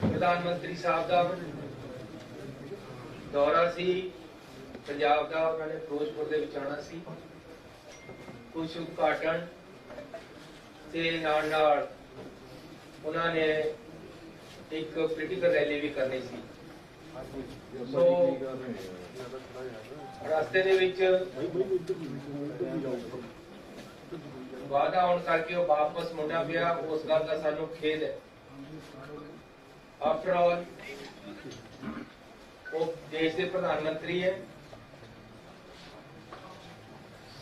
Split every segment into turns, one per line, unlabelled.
प्रधानमंत्री साहब का दौरा सी पंजाब का, उन्होंने फिरोजपुर दे विच आना सी, कुछ उद्घाटन ते नाल उन्होंने एक पोलिटिकल रैली भी करनी सी। सो रास्ते दे विच वादा होने करके वापस मुड़ना पिया, उस गल का सानू खेद है। आफ्टर ऑल वो देश के प्रधानमंत्री है,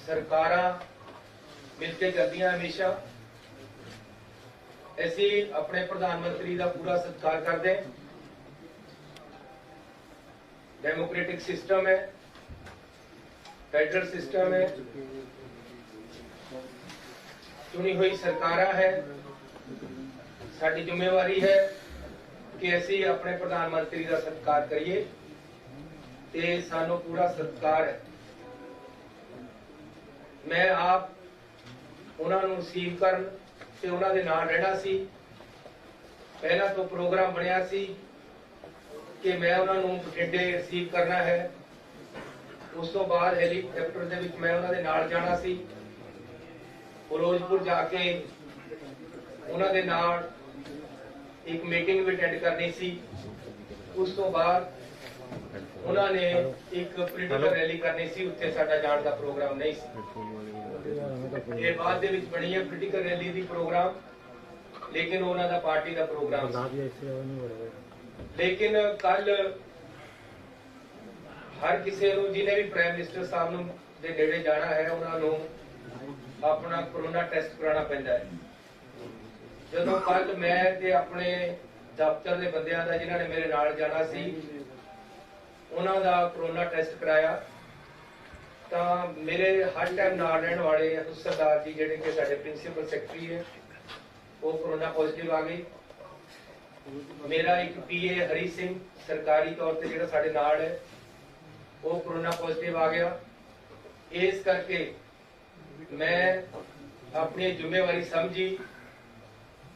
सरकारां मिलके चलदियां हमेशा। ऐसे अपने प्रधानमंत्री का पूरा सत्कार करते हैं। डेमोक्रेटिक सिस्टम है, फेडरल सिस्टम है, चुनी हुई सरकारां है। साडी जिम्मेवारी है कि असी अपने प्रधानमंत्री का सत्कार करिए ते सानू पूरा सत्कार है। मैं आप उन्होंने रिसीव करन ते उन्हां दे नाल रहना सी। पहला तो प्रोग्राम बनिया सी कि मैं उन्होंने बठिंडे रिसीव करना है, उस तो बाद हैलीकॉप्टर दे विच मैं उन्हां दे नाल जाना सी, फिरोजपुर जाके उन्हां दे नाल एक मीटिंग भी अटेंड करनी सी। उस तो बाद उन्होंने एक पोलिटिकल रैली करनी सी, उत्थे साडा जाण दा प्रोग्राम नहीं सी। ये बाद दे विच बनी है पोलिटिकल रैली दी प्रोग्राम, लेकिन उन्हां दा पार्टी दा प्रोग्राम सी। लेकिन कल हर किसी नूं जिन्हें भी प्राइम मिनिस्टर साहब नूं दे नेड़े जाना है, उन्हां नूं अपना कोरोना टेस्ट कराना पैंदा है। जदों कल मैं ते अपने दफ्तर के बंदियां दा जिन्हां ने मेरे नाल जाना सी, उन्हां दा कोरोना टेस्ट कराया, तां मेरे हर टाइम नाल रहण वाले सरदार जी जिहड़े कि साडे प्रिंसीपल सैकटरी है, वो कोरोना पॉजिटिव आ गए। मेरा एक पीए हरी सिंह सरकारी तौर पर जिहड़ा साडे नाल है, वो कोरोना पॉजिटिव आ गया। इस करके मैं अपनी जिम्मेवारी समझी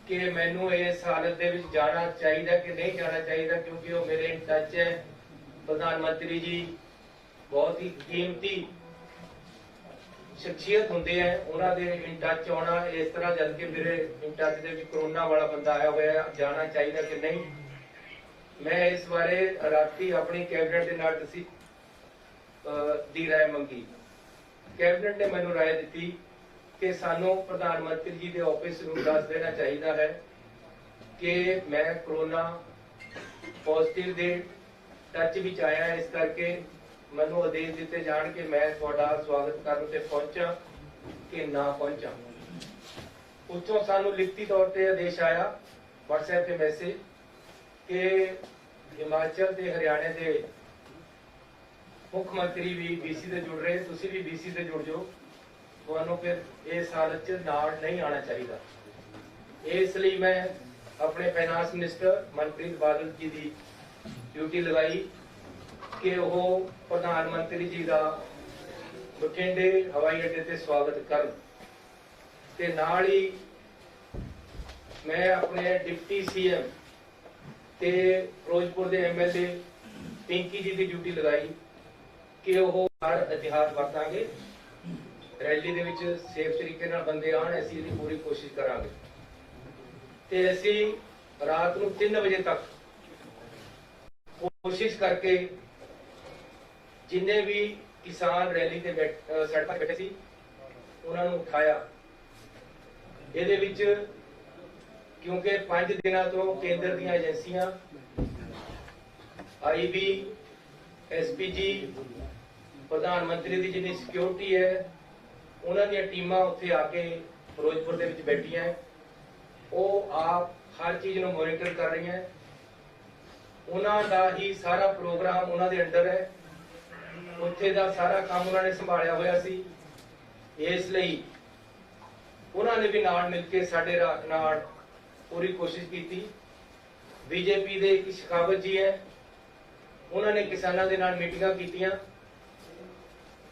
कि मैनू इस हालत दे विच जाना चाहिए कि नहीं जाना चाहिए, क्योंकि वो मेरे इन टच है। प्रधानमंत्री जी बहुत ही कीमती शख्सियत होंगे हैं, उन्होंने इन टच आना इस तरह, जबकि मेरे in touch they which corona वाला बंदा आया हुआ, जाना चाहिए कि नहीं। मैं इस बारे राती अपनी कैबिनेट के नाल दी राय मंगी। कैबिनेट ने मैनू राय दी कि सानू प्रधानमंत्री जी के ऑफिस नूं दस देना चाहिए है कि मैं कोरोना पॉजिटिव दे टच विच आया, इस करके मैनू आदेश दिते जाण के मैं तुहाडा स्वागत करन ते पहुंचा कि ना पहुंचा। उत्थों सानू लिखती तौर पर आदेश आया व्हाट्सएप पे मैसेज कि हिमाचल ते हरियाणे के मुख्यमंत्री भी बीसी से जुड़ रहे, तुसी भी बीसी से जुड़ जाओ, तुहानू फिर इस हालत च नाल नहीं आना चाहिए। इसलिए मैं अपने फाइनांस मिनिस्टर मनप्रीत बादल जी की ड्यूटी लगाई कि वो प्रधानमंत्री जी का बठिंडे हवाई अड्डे ते स्वागत करन ते नाल ही मैं अपने डिप्टी सीएम ते फिरोजपुर के एमएलए पिंकी जी की ड्यूटी लगाई कि वो हर एहतियात वरतांगे, रैली दे विच सेफ तरीके नाल बंदे आण, असीं इहदी पूरी कोशिश करांगे ते असीं रात नूं 3 बजे तक कोशिश करके जिन्ने भी किसान रैली ते सड़क पर बैठे सी उन्हां नूं उठाया। इहदे विच क्योंकि 5 दिनों तो केंद्र दी एजेंसियां आईबी एसपीजी प्रधानमंत्री की जिन्नी सिक्योरिटी है, उन्होंने टीमां उत्थे आके फिरोजपुर दे विच बैठियां, वो आप हर चीज़ नूं मॉनिटर कर रही हैं। उन्हां दा ही सारा प्रोग्राम उन्हां दे अंडर है, उत्थे दा सारा काम उन्होंने संभालिया होया सी। इसलिए उन्होंने भी नाल मिल के साडे नाल पूरी कोशिश की। बीजेपी दे एक शेखावत जी है, उन्होंने किसानों के नाल मीटिंगां कीतियां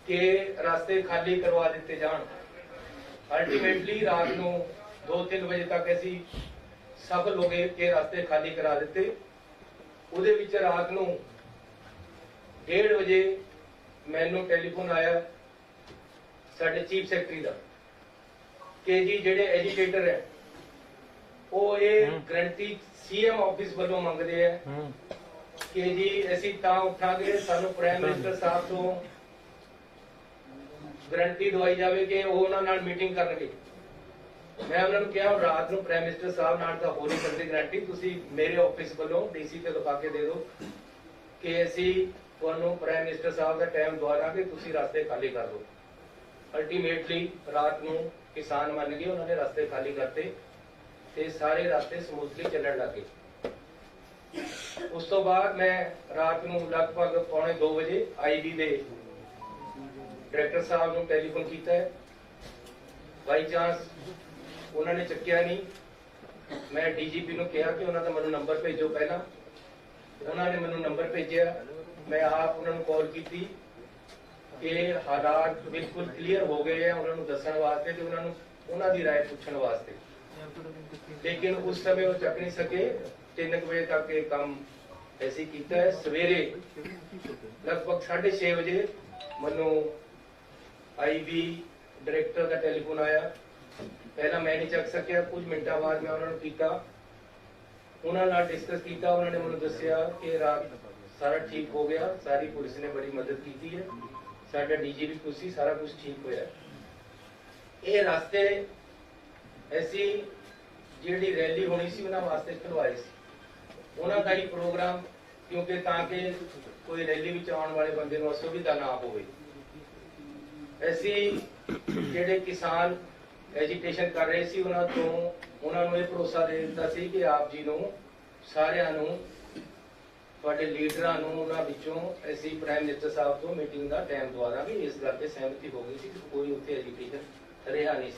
कि रास्ते खाली करवा दिते जान। अल्टीमेटली रात नूं 2-3 ਵਜੇ ਤੱਕ ਅਸੀਂ ਸਫਲ ਹੋ ਗਏ ਕਿ ਰਸਤੇ ਖਾਲੀ ਕਰਾ ਦਿੱਤੇ। ਉਹਦੇ ਵਿੱਚ ਰਾਤ ਨੂੰ 1:30 ਵਜੇ ਮੈਨੂੰ ਟੈਲੀਫੋਨ ਆਇਆ ਸਾਡੇ ਚੀਫ ਸੈਕਟਰੀ ਦਾ ਕਿ ਜੀ ਜਿਹੜੇ ਐਜੀਟੇਟਰ ਹੈ ਉਹ ਇਹ ਗਰੰਟੀ ਸੀਐਮ ਆਫਿਸ ਵੱਲੋਂ ਮੰਗਦੇ ਆ ਕਿ ਜੀ ਅਸੀਂ ਤਾਂ ਉੱਠਾਂਗੇ ਸਾਨੂੰ ਪ੍ਰਾਈਮ ਮਿਨਿਸਟਰ ਸਾਹਿਬ ਤੋਂ ਗਰੰਟੀ ਦਵਾਈ ਜਾਵੇ ਕਿ ਉਹ ਉਹਨਾਂ ਨਾਲ ਮੀਟਿੰਗ ਕਰਨਗੇ। ਮੈਂ ਉਹਨਾਂ ਨੂੰ ਕਿਹਾ ਰਾਤ ਨੂੰ ਪ੍ਰਾਈਮ ਮਿਨਿਸਟਰ ਸਾਹਿਬ ਨਾਲ ਤਾਂ ਹੋ ਨਹੀਂ ਸਕਦੀ ਗਰੰਟੀ, ਤੁਸੀਂ ਮੇਰੇ ਆਫਿਸ ਵੱਲੋਂ ਡੀਸੀ ਤੇ ਲਿਖਾ ਕੇ ਦੇ ਦਿਓ ਕਿ ਅਸੀਂ ਤੁਹਾਨੂੰ ਪ੍ਰਾਈਮ ਮਿਨਿਸਟਰ ਸਾਹਿਬ ਦਾ ਟਾਈਮ ਦਵਾ ਦਾਂਗੇ, ਤੁਸੀਂ ਰਸਤੇ ਖਾਲੀ ਕਰ ਦਿਓ। ਅਲਟੀਮੇਟਲੀ ਰਾਤ ਨੂੰ ਕਿਸਾਨ ਮੰਨ ਗਏ, ਉਹਨਾਂ ਨੇ ਰਸਤੇ ਖਾਲੀ ਕਰਤੇ ਤੇ ਸਾਰੇ ਰਸਤੇ ਸਮੂਥਲੀ ਚੱਲਣ ਲੱਗੇ। ਉਸ ਤੋਂ ਬਾਅਦ ਮੈਂ ਰਾਤ ਨੂੰ ਲਗਭਗ 1:45 ਵਜੇ ਆਈਬੀ ਦੇ ਡਾਇਰੈਕਟਰ ਸਾਹਿਬ ਨੂੰ ਟੈਲੀਫੋਨ ਕੀਤਾ ਹੈ। ਬਾਈ ਚਾਂਸ ਉਹਨਾਂ ਨੇ ਚੱਕਿਆ ਨਹੀਂ। ਮੈਂ ਡੀਜੀਪੀ ਨੂੰ ਕਿਹਾ ਕਿ ਉਹਨਾਂ ਦਾ ਮੈਨੂੰ ਨੰਬਰ ਭੇਜੋ ਪਹਿਲਾਂ। ਉਹਨਾਂ ਨੇ ਮੈਨੂੰ ਨੰਬਰ ਭੇਜਿਆ, ਮੈਂ ਆਪ ਉਹਨਾਂ ਨੂੰ ਕਾਲ ਕੀਤੀ ਕਿ ਹਾਲਾਤ ਬਿਲਕੁਲ ਕਲੀਅਰ ਹੋ ਗਏ ਆ ਉਹਨਾਂ ਨੂੰ ਦੱਸਣ ਵਾਸਤੇ ਤੇ ਉਹਨਾਂ ਨੂੰ ਉਹਨਾਂ ਦੀ ਰਾਏ ਪੁੱਛਣ ਵਾਸਤੇ, ਲੇਕਿਨ ਉਸ ਸਮੇਂ ਉਹ ਚੱਕ ਨਹੀਂ ਸਕੇ। 3 ਵਜੇ ਤੱਕ ਇਹ ਕੰਮ ਅਸੀਂ ਕੀਤਾ ਹੈ। ਸਵੇਰੇ ਲਗਭਗ 6:30 ਵਜੇ ਮੈਨੂੰ ਆਈਬੀ ਡਾਇਰੈਕਟਰ ਦਾ ਟੈਲੀਫੋਨ ਆਇਆ। ਪਹਿਲਾਂ ਮੈਂ ਨਹੀਂ ਚੱਕ ਸਕਿਆ, ਕੁਝ ਮਿੰਟਾਂ ਬਾਅਦ ਮੈਂ ਉਹਨਾਂ ਨੂੰ ਕੀਤਾ, ਉਹਨਾਂ ਨਾਲ ਡਿਸਕਸ ਕੀਤਾ। ਉਹਨਾਂ ਨੇ ਮੈਨੂੰ ਦੱਸਿਆ ਕਿ ਰਾਤ ਸਾਰਾ ਠੀਕ ਹੋ ਗਿਆ, ਸਾਰੀ ਪੁਲਿਸ ਨੇ ਬੜੀ ਮਦਦ ਕੀਤੀ ਹੈ, ਸਾਡਾ ਡੀਜੀ ਵੀ ਖੁਸ਼ ਸੀ, ਸਾਰਾ ਕੁਝ ਠੀਕ ਹੋਇਆ। ਇਹ ਰਸਤੇ ਅਸੀਂ ਜਿਹੜੀ ਰੈਲੀ ਹੋਣੀ ਸੀ ਉਹਨਾਂ ਵਾਸਤੇ ਖੁਲਵਾਏ ਸੀ, ਉਹਨਾਂ ਦਾ ਹੀ ਪ੍ਰੋਗਰਾਮ, ਕਿਉਂਕਿ ਤਾਂ ਕਿ ਕੋਈ ਰੈਲੀ ਵਿੱਚ ਆਉਣ ਵਾਲੇ ਬੰਦੇ ਨੂੰ ਅਸੁਵਿਧਾ ਨਾ ਹੋਵੇ। ਅਸੀਂ ਜਿਹੜੇ ਕਿਸਾਨ ਐਜੀਟੇਸ਼ਨ ਕਰ ਰਹੇ ਸੀ ਉਹਨਾਂ ਨੂੰ ਇਹ ਭਰੋਸਾ ਦੇ ਦਿੱਤਾ ਸੀ ਕਿ ਆਪ ਜੀ ਨੂੰ ਸਾਰਿਆਂ ਨੂੰ, ਤੁਹਾਡੇ ਲੀਡਰਾਂ ਨੂੰ, ਉਹਨਾਂ ਵਿੱਚੋਂ ਅਸੀਂ ਪ੍ਰਾਈਮ ਮਿਨਿਸਟਰ ਸਾਹਿਬ ਤੋਂ ਮੀਟਿੰਗ ਦਾ ਟਾਈਮ ਦਵਾ ਦਾਂਗੇ। ਇਸ ਗੱਲ ਤੇ ਸਹਿਮਤੀ ਹੋ ਗਈ ਸੀ ਕਿ ਕੋਈ ਉੱਥੇ ਐਜੀਟੇਸ਼ਨ ਰਿਹਾ ਨਹੀਂ ਸੀ।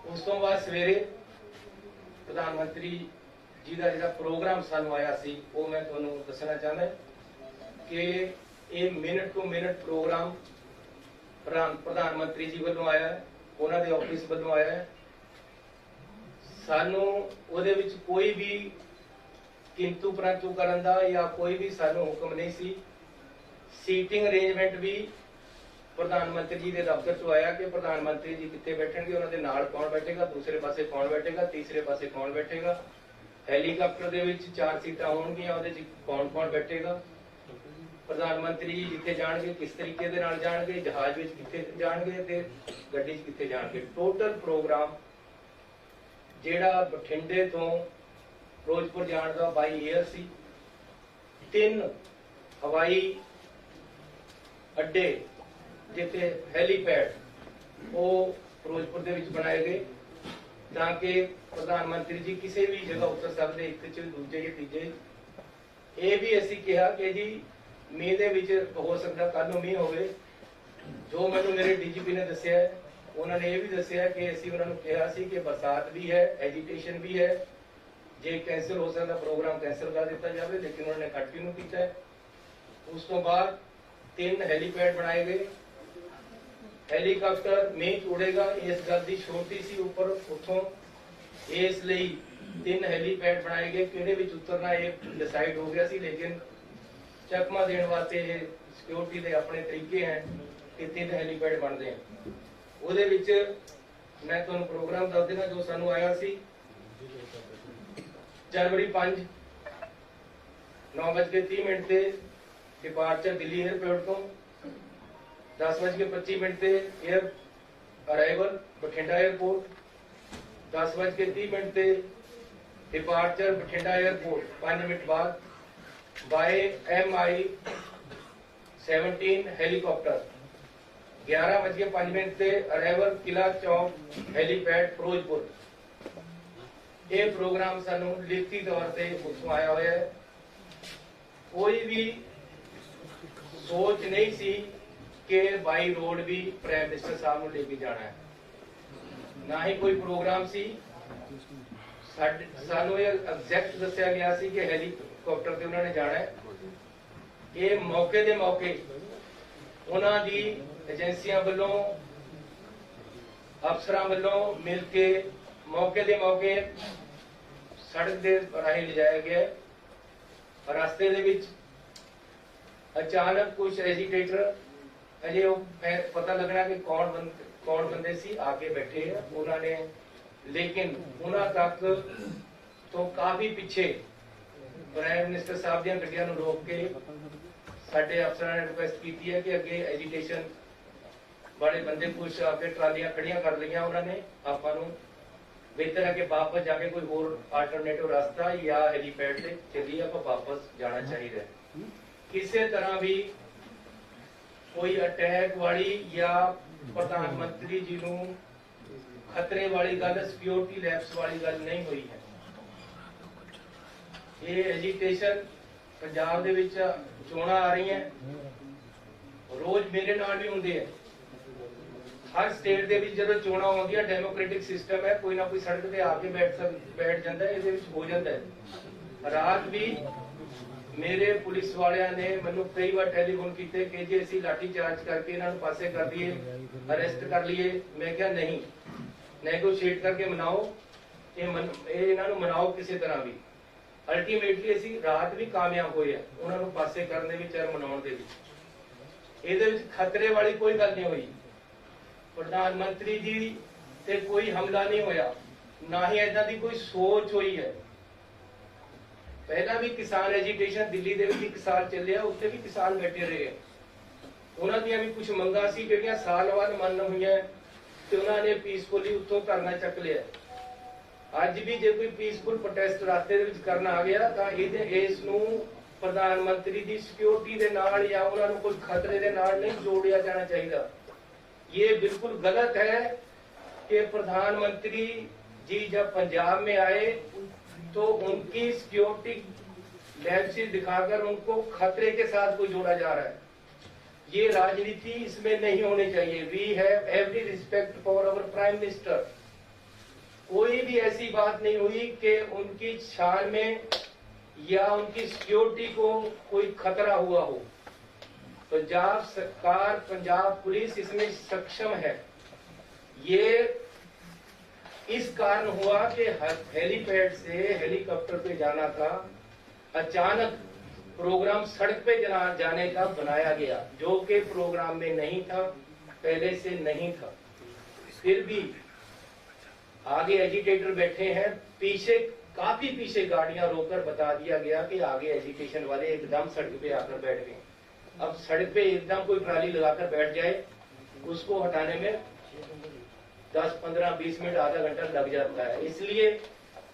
ਉਸ ਤੋਂ ਬਾਅਦ ਸਵੇਰੇ ਪ੍ਰਧਾਨ ਮੰਤਰੀ ਜੀ ਦਾ ਜਿਹੜਾ ਪ੍ਰੋਗਰਾਮ ਸਾਨੂੰ ਆਇਆ ਸੀ ਉਹ ਮੈਂ ਤੁਹਾਨੂੰ ਦੱਸਣਾ ਚਾਹੁੰਦਾ ਕਿ ਇਹ ਮਿੰਟ ਟੂ ਮਿੰਟ ਪ੍ਰੋਗਰਾਮ ਪ੍ਰਧਾਨ ਮੰਤਰੀ ਜੀ ਵੱਲੋਂ ਆਇਆ ਹੈ, ਉਹਨਾਂ ਦੇ ਆਫਿਸ ਵੱਲੋਂ ਆਇਆ ਹੈ। ਸਾਨੂੰ ਉਹਦੇ ਵਿੱਚ ਕੋਈ ਵੀ ਕਿੰਤੂ ਪਰੰਤੂ ਕਰਨ ਦਾ ਜਾਂ ਕੋਈ ਵੀ ਸਾਨੂੰ ਹੁਕਮ ਨਹੀਂ ਸੀ। ਸੀਟਿੰਗ ਅਰੇਂਜਮੈਂਟ ਵੀ ਪ੍ਰਧਾਨ ਮੰਤਰੀ ਜੀ ਦੇ ਦਫ਼ਤਰ ਤੋਂ ਆਇਆ ਕਿ ਪ੍ਰਧਾਨ ਮੰਤਰੀ ਜੀ ਕਿੱਥੇ ਬੈਠਣਗੇ, ਉਹਨਾਂ ਦੇ ਨਾਲ ਕੌਣ ਬੈਠੇਗਾ, ਦੂਸਰੇ ਪਾਸੇ ਕੌਣ ਬੈਠੇਗਾ, ਤੀਸਰੇ ਪਾਸੇ ਕੌਣ ਬੈਠੇਗਾ, ਹੈਲੀਕਾਪਟਰ ਦੇ ਵਿੱਚ 4 ਸੀਟਾਂ ਹੋਣਗੀਆਂ, ਉਹਦੇ 'ਚ ਕੌਣ ਬੈਠੇਗਾ, ਪ੍ਰਧਾਨ ਮੰਤਰੀ ਜੀ ਜਿੱਥੇ ਜਾਣਗੇ ਕਿਸ ਤਰੀਕੇ ਦੇ ਨਾਲ ਜਾਣਗੇ, ਜਹਾਜ਼ ਵਿੱਚ ਕਿੱਥੇ ਜਾਣਗੇ ਤੇ ਗੱਡੀ 'ਚ ਕਿੱਥੇ ਜਾਣਗੇ। ਟੋਟਲ ਪ੍ਰੋਗਰਾਮ ਜਿਹੜਾ ਬਠਿੰਡੇ ਤੋਂ ਫਿਰੋਜ਼ਪੁਰ ਜਾਣ ਦਾ ਬਾਈ 에ਅਰ ਸੀ। 3 ਹਵਾਈ ਅੱਡੇ ਜਿੱਥੇ ਹੈਲੀਪੈਡ ਉਹ ਫਿਰੋਜ਼ਪੁਰ ਦੇ ਵਿੱਚ ਬਣਾਏ ਗਏ ਤਾਂ ਕਿ ਪ੍ਰਧਾਨ ਮੰਤਰੀ ਜੀ ਕਿਸੇ ਵੀ ਜਗ੍ਹਾ ਉਤਰ ਸਕਦੇ, ਇੱਕ 'ਚ ਦੂਜੇ ਜਾਂ ਤੀਜੇ। ਇਹ ਵੀ ਅਸੀਂ ਕਿਹਾ ਕਿ ਜੀ ਮੀਂਹ ਦੇ ਵਿੱਚ ਹੋ ਸਕਦਾ ਕੱਲ ਨੂੰ ਮੀਂਹ ਹੋਵੇ। ਜੋ ਮੈਨੂੰ ਮੇਰੇ ਡੀਜੀਪੀ ਨੇ ਦੱਸਿਆ, ਉਹਨਾਂ ਨੇ ਇਹ ਵੀ ਦੱਸਿਆ ਕਿ ਅਸੀਂ ਉਹਨਾਂ ਨੂੰ ਕਿਹਾ ਸੀ ਕਿ ਬਰਸਾਤ ਵੀ ਹੈ, ਐਜੀਟੇਸ਼ਨ ਵੀ ਹੈ, ਜੇ ਕੈਂਸਲ ਹੋ ਸਕਦਾ ਪ੍ਰੋਗਰਾਮ ਕੈਂਸਲ ਕਰ ਦਿੱਤਾ ਜਾਵੇ, ਲੇਕਿਨ ਉਹਨਾਂ ਨੇ ਕੰਟੀਨਿਊ ਕੀਤਾ ਹੈ। ਉਸ ਤੋਂ ਬਾਅਦ 3 ਹੈਲੀਪੈਡ ਬਣਾਏ ਗਏ। ਹੈਲੀਕਾਪਟਰ ਮੀਂਹ 'ਚ ਉੜੇਗਾ ਇਸ ਗੱਲ ਦੀ ਛੋਟੀ ਸੀ ਉੱਪਰ ਉੱਥੋਂ, ਇਸ ਲਈ 3 ਹੈਲੀਪੈਡ ਬਣਾਏ ਗਏ। ਕਿਹੜੇ ਵਿੱਚ ਉਤਰਨਾ ਇਹ ਡਿਸਾਈਡ ਹੋ ਗਿਆ ਸੀ, ਲੇਕਿਨ ਚਕਮਾ ਦੇਣ ਵਾਸਤੇ ਇਹ ਸਿਕਿਉਰਿਟੀ ਦੇ ਆਪਣੇ ਤਰੀਕੇ ਹੈ ਕਿ 3 ਹੈਲੀਪੈਡ ਬਣਦੇ ਆ। ਉਹਦੇ ਵਿੱਚ ਮੈਂ ਤੁਹਾਨੂੰ ਪ੍ਰੋਗਰਾਮ ਦੱਸ ਦੇਣਾ ਜੋ ਸਾਨੂੰ ਆਇਆ ਸੀ। ਜਨਵਰੀ 5 9:30 ਤੇ ਡਿਪਾਰਚਰ ਦਿੱਲੀ 에ਅਰਪੋਰਟ ਤੋਂ, 10:25 ਤੇ 에ਅਰ ਅਰਾਈਵਲ ਬਠਿੰਡਾ 에ਅਰਪੋਰਟ, 10:30 ਤੇ ਡਿਪਾਰਚਰ ਬਠਿੰਡਾ 에ਅਰਪੋਰਟ, 5 ਮਿੰਟ ਬਾਅਦ ਬਾਏ MI-17 ਹੈਲੀਕਾਪਟਰ, 11:05 ਤੇ ਅਰਾਈਵਲ ਕਿਲਾ ਚੌਕ ਹੈਲੀਪੈਡ ਫਿਰੋਜ਼ਪੁਰ। ਇਹ ਪ੍ਰੋਗਰਾਮ ਸਾਨੂੰ ਲਿਖਤੀ ਤੌਰ ਤੇ ਉੱਥੋਂ ਆਇਆ ਹੋਇਆ ਹੈ। ਕੋਈ ਵੀ ਸੋਚ ਨਹੀਂ ਸੀ ਕਿ ਬਾਈ ਰੋਡ ਵੀ ਪ੍ਰਾਈਮ ਮਿਨਿਸਟਰ ਸਾਹਿਬ ਨੂੰ ਲੈ ਕੇ ਜਾਣਾ ਹੈ, ਨਾ ਹੀ ਕੋਈ ਪ੍ਰੋਗਰਾਮ ਸੀ। ਸਾਨੂੰ ਇਹ ਐਗਜ਼ੈਕਟ ਦੱਸਿਆ ਗਿਆ ਸੀ ਕਿ ਹੈਲੀਕਾਪਟਰ ਤੇ ਉਹਨਾਂ ਨੇ ਜਾਣਾ ਹੈ। ਇਹ ਮੌਕੇ ਦੇ ਮੌਕੇ ਉਹਨਾਂ ਦੀ ਏਜੰਸੀਆਂ ਵੱਲੋਂ, ਅਫਸਰਾਂ ਵੱਲੋਂ ਮਿਲ ਕੇ मौके दे मौके सड़क दे राही ले जाया गया। रास्ते दे विच अचानक कुछ एजिटेटर अजे पता लगना कि कौन बंदे सी आके बैठे हैं उन्होंने, लेकिन उन्होंने तक तो काफी पिछे प्राइम मिनिस्टर साहब दी गड्डियां नूं रोक के साडे अफसरां ने रिक्वेस्ट की है कि अगे एजिटेशन वाले बंदे कुछ आके ट्रालियां खड़ियां कर लिया, उन्होंने आपां नूं बेहतर है कि वापस जाके कोई और आल्टरनेटिव रास्ता या हेलीपैड से चलिए आप वापस जाना चाहिए। किसी तरह भी कोई अटैक वाली या प्रधानमंत्री जी नूं खतरे वाली गल, सिक्योरिटी लैप्स वाली गल नहीं हुई है। ये एजिटेशन पंजाब दे विच चोणां आ रही हैं, रोज मेरे नाल भी हुंदे हैं। हर स्टेट दे विच जदों चोणां आउंदियां डेमोक्रेटिक सिस्टम है, कोई ना कोई सड़क ते आके बैठ जांदा है, इहदे विच हो जांदा है। रात भी मेरे पुलिस वालियां ने मैनूं कई बार टेलीफोन कीते कि जी असीं लाठी चार्ज करके इन्हां नूं पासे कर दईए, अरेस्ट कर लीए। मैं कहा नहीं, नेगोशिएट करके मनाओ, इन्हां नूं मनाओ किसी तरह भी। अल्टीमेटली असीं रात भी कामयाब होए आ उन्हां नूं पासे करने विच और मनाउण दे विच। इहदे विच खतरे वाली कोई गल नहीं हुई। प्रधानमंत्री जी ते कोई हमला नहीं होया, ना ही ऐसा दी कोई सोच हुई है। पहला भी किसान एजिटेशन दिल्ली दे विच 1 साल चलिया, उत्थे भी किसान बैठे रहे, उन्हां दी भी कुछ मंगां सी जिहड़ियां साल बाद मन होईयां ते उन्हां ने पीसफुली उत्थों धरना चक लिया। अज भी जे कोई पीसफुल प्रोटेस्ट रास्ते दे विच करना आ गया तां इस नूं प्रधानमंत्री दी सिक्योरिटी दे नाल या उन्हां नूं कोई खतरे दे नाल नहीं जोड़िया जाना चाहिए। ये बिल्कुल गलत है कि प्रधानमंत्री जी जब पंजाब में आए तो उनकी सिक्योरिटी लैप्सेस दिखाकर उनको खतरे के साथ कोई जोड़ा जा रहा है। ये राजनीति इसमें नहीं होनी चाहिए। We have every respect for our prime minister. कोई भी ऐसी बात नहीं हुई कि उनकी शान में या उनकी सिक्योरिटी को कोई खतरा हुआ हो। पंजाब सरकार, पंजाब पुलिस इसमें सक्षम है। ये इस कारण हुआ कि हेलीपैड से हेलीकॉप्टर पे जाना था, अचानक प्रोग्राम सड़क पे जाने का बनाया गया, जो कि प्रोग्राम में नहीं था, पहले से नहीं था। फिर भी आगे एजिटेटर बैठे हैं, पीछे काफी पीछे गाड़ियां रोककर बता दिया गया कि आगे एजिटेशन वाले एकदम सड़क पे आकर बैठ गए। अब सड़क पे एकदम कोई ट्राली लगाकर बैठ जाए, उसको हटाने में 10, 15, 20 मिनट, आधा घंटा लग जाता है। इसलिए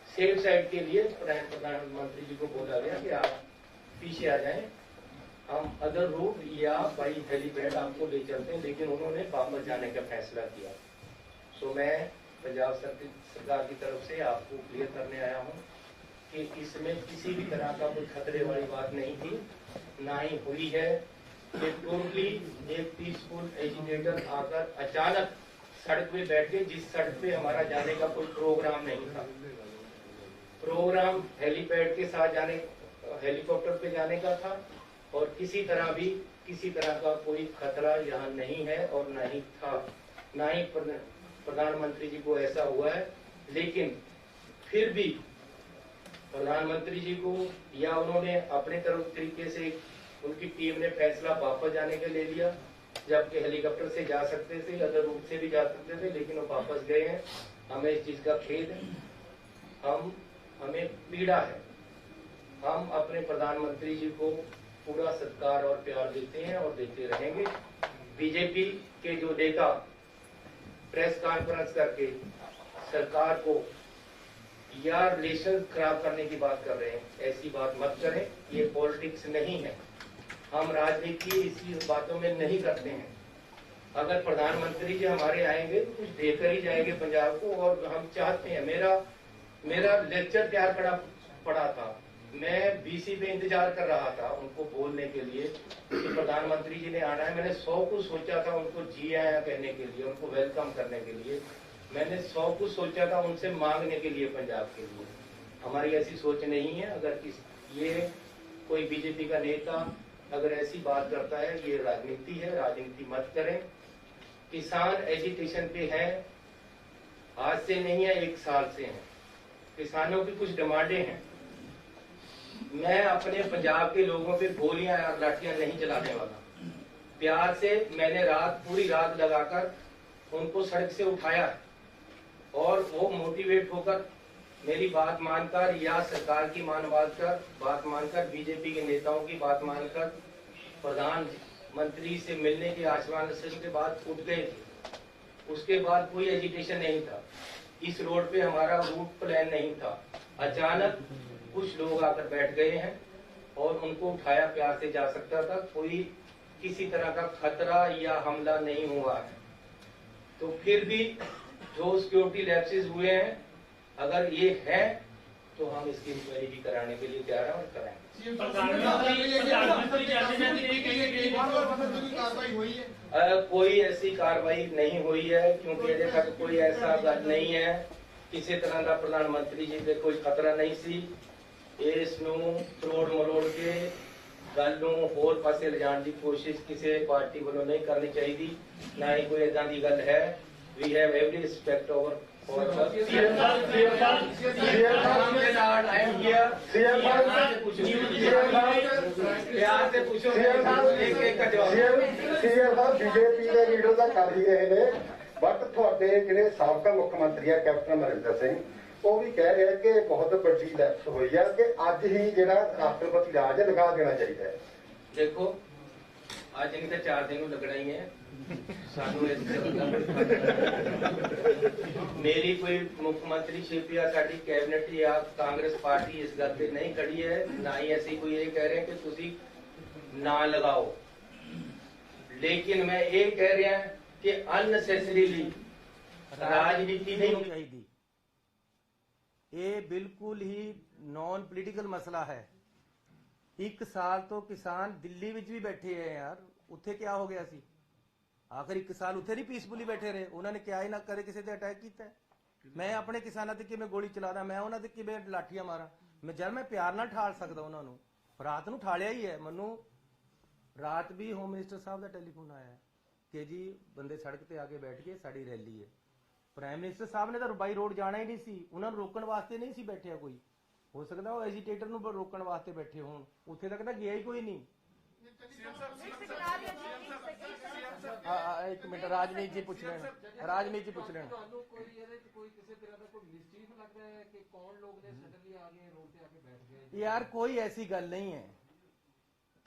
सेफ साइड के लिए प्रधानमंत्री जी को बोला गया कि आप पीछे आ जाएं, हम अदर रूट या बाई हेलीपैड आपको ले चलते हैं, लेकिन उन्होंने वापस जाने का फैसला किया। सो मैं पंजाब सरकार की तरफ से आपको क्लियर करने आया हूँ कि इसमें किसी भी तरह का कोई खतरे वाली बात नहीं थी, ना ही हुई है। ये टोटली एक पीसफुल एजिटेटर आकर अचानक सड़क पे बैठ गए, जिस सड़क पे हमारा जाने का कोई प्रोग्राम नहीं था। प्रोग्राम हेलीपैड के साथ जाने, हेलीकॉप्टर पे जाने का था, और किसी तरह का कोई खतरा यहाँ नहीं है और नहीं था, ना ही प्रधानमंत्री जी को ऐसा हुआ है। लेकिन फिर भी प्रधानमंत्री जी को या उन्होंने अपने तरफ तरीके से उनकी टीम ने फैसला वापस जाने का ले लिया, जबकि हेलीकॉप्टर से जा सकते थे, अदर रूट से भी जा सकते थे, लेकिन वो वापस गए हैं। हमें इस चीज का खेद है, हमें पीड़ा है। हम अपने प्रधानमंत्री जी को पूरा सत्कार और प्यार देते हैं और देते रहेंगे। बीजेपी के जो नेता प्रेस कॉन्फ्रेंस करके सरकार को या रिलेशन खराब करने की बात कर रहे हैं, ऐसी बात मत करें। ये पॉलिटिक्स नहीं है, हम राजनीति इसी बातों में नहीं करते हैं। अगर प्रधानमंत्री जी हमारे आएंगे तो कुछ देकर ही जाएंगे पंजाब को, और हम चाहते हैं। मेरा लेक्चर तैयार पड़ा था, मैं बीसी पे इंतजार कर रहा था उनको बोलने के लिए कि प्रधानमंत्री जी ने आना है। मैंने 100 कुछ सोचा था उनको जी आया कहने के लिए, उनको वेलकम करने के लिए। मैंने 100 कुछ सोचा था उनसे मांगने के लिए पंजाब के लिए। हमारी ऐसी सोच नहीं है। अगर ये कोई बीजेपी का नेता अगर ऐसी बात करता है, ये राजनीति है, राजनीति मत करें। किसान एजिटेशन पे है, आज से नहीं है, 1 साल से हैं। किसानों की कुछ डिमांडें हैं। मैं अपने पंजाब के लोगों पे गोलियां और लाठियां नहीं चलाने वाला। प्यार से मैंने पूरी रात लगाकर उनको सड़क से उठाया और वो मोटिवेट होकर मेरी बात मानकर या सरकार की बात मानकर बीजेपी के नेताओं की बात मानकर प्रधानमंत्री से मिलने के आश्वासन के बाद उठ गए थे। उसके बाद कोई एजिटेशन नहीं था। इस रोड पे हमारा रूट प्लान नहीं था। अचानक कुछ लोग आकर बैठ गए हैं और उनको उठाया प्यार से जा सकता था। कोई किसी तरह का खतरा या हमला नहीं हुआ है। तो फिर भी जो सिक्योरिटी लैप्सेस हुए हैं, अगर ये है तो हम इसकी इंक्वायरी भी कराने के लिए तैयार हैं और कराएंगे। कोई ऐसी कार्रवाई नहीं हुई है, क्योंकि अजे तक कोई ऐसा गल नहीं है। किसी तरह का प्रधानमंत्री जी पे कोई खतरा नहीं सी। इसनूं तरोड़ मरोड़ के गल नूं होर पासे लिजाण की कोशिश किसी पार्टी वालों नहीं करनी चाहिए। ना ही कोई इदां दी गल है। We have every respect over
BJP के लीडर का कर ही रहे ने, बट थोड़े जिहड़े साबका मुख्य मंत्री है कैप्टन अमरिंदर सिंह, वो भी कह रहे हैं कि बहुत बड़ी लैप्स हुई है कि अज ही जिहड़ा राष्ट्रपति राज लगा देना चाहिए।
देखो आज नहीं तो 4 दिन लगना ही है। सानू मेरी कोई मुख्यमंत्रीशिप या साडी कैबिनेट या कांग्रेस पार्टी इस गल पे नहीं खड़ी है। ना ही ऐसी कोई ये कह रहे हैं कि तुसी ना लगाओ। लेकिन मैं ये कह रहा कि अननेसेसरीली राजनीति नहीं होनी चाहिए।
ये बिल्कुल ही नॉन पोलिटिकल मसला है। 1 साल तो किसान दिल्ली विच भी बैठे हैं यार, उत्थे क्या हो गया सी? आखिर 1 साल उत्थे नहीं पीसफुली बैठे रहे। उन्होंने क्या ही ना करे किसी ते अटैक किया। मैं अपने किसानों ते किवें गोली चलादा, मैं उन्हां ते किवें लाठियां मारा? मैं प्यार नाल ठाल सकदा उन्होंने। रात नूं ठालिया ही है। मैनू रात भी होम मिनिस्टर साहब का टेलीफोन आया है कि जी बंदे सड़क ते आके बैठ गए, साड़ी रैली है। प्राइम मिनिस्टर साहब ने तो बाई रोड जाना ही नहीं सी, उन्होंने रोकण वास्ते नहीं सी बैठिया कोई। हो सकता वो एजिटेटर नूं रोकण वास्ते बैठे होण, उत्थे तक ना गया ही कोई नहीं। एक मिनट राजनीति जी पूछ लेना, राजनीति जी पूछ लेना। यार कोई ऐसी गल नहीं है।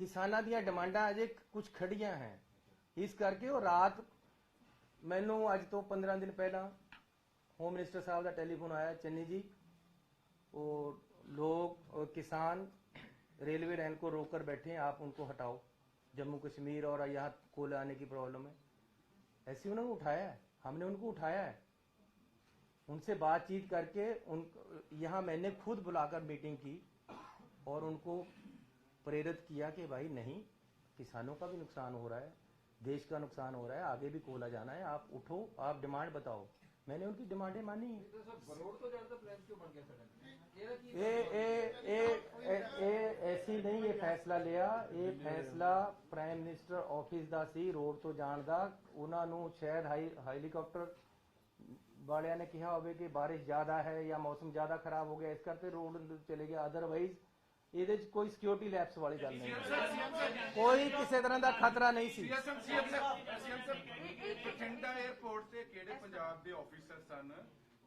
किसानां दीयां डिमांडां अजे कुछ खड़ियां हैं, इस करके वो रात मैनू अज तो 15 दिन पहला होम मिनिस्टर साहब का टेलीफोन आया, चन्नी जी वो लोग और किसान रेलवे लाइन को रोक कर बैठे हैं, आप उनको हटाओ। जम्मू कश्मीर और यहाँ कोल आने की प्रॉब्लम है। ऐसे उन्होंने उठाया है, हमने उनको उठाया है, उनसे बातचीत करके यहाँ मैंने खुद बुलाकर मीटिंग की और उनको प्रेरित किया कि भाई नहीं, किसानों का भी नुकसान हो रहा है, देश का नुकसान हो रहा है, आगे भी कोला जाना है, आप उठो, आप डिमांड बताओ। मैंने उनकी डिमांडें मानी है। ऐसी नहीं ये फैसला लिया, ये फैसला प्राइम मिनिस्टर ऑफिस का सी रोड तो जाण दा। उन्होंने शायद हेलीकॉप्टर वालिया ने कहा होवे कि बारिश ज्यादा है या मौसम ज्यादा खराब हो गया, इस करके रोड चले गया। अदरवाइज ये कोई सिक्योरिटी लैप्स वाली गल नहीं, कोई किसी तरह का खतरा नहीं सी।
बठिंडा एयरपोर्ट से किहड़े पंजाब के ऑफिसर सन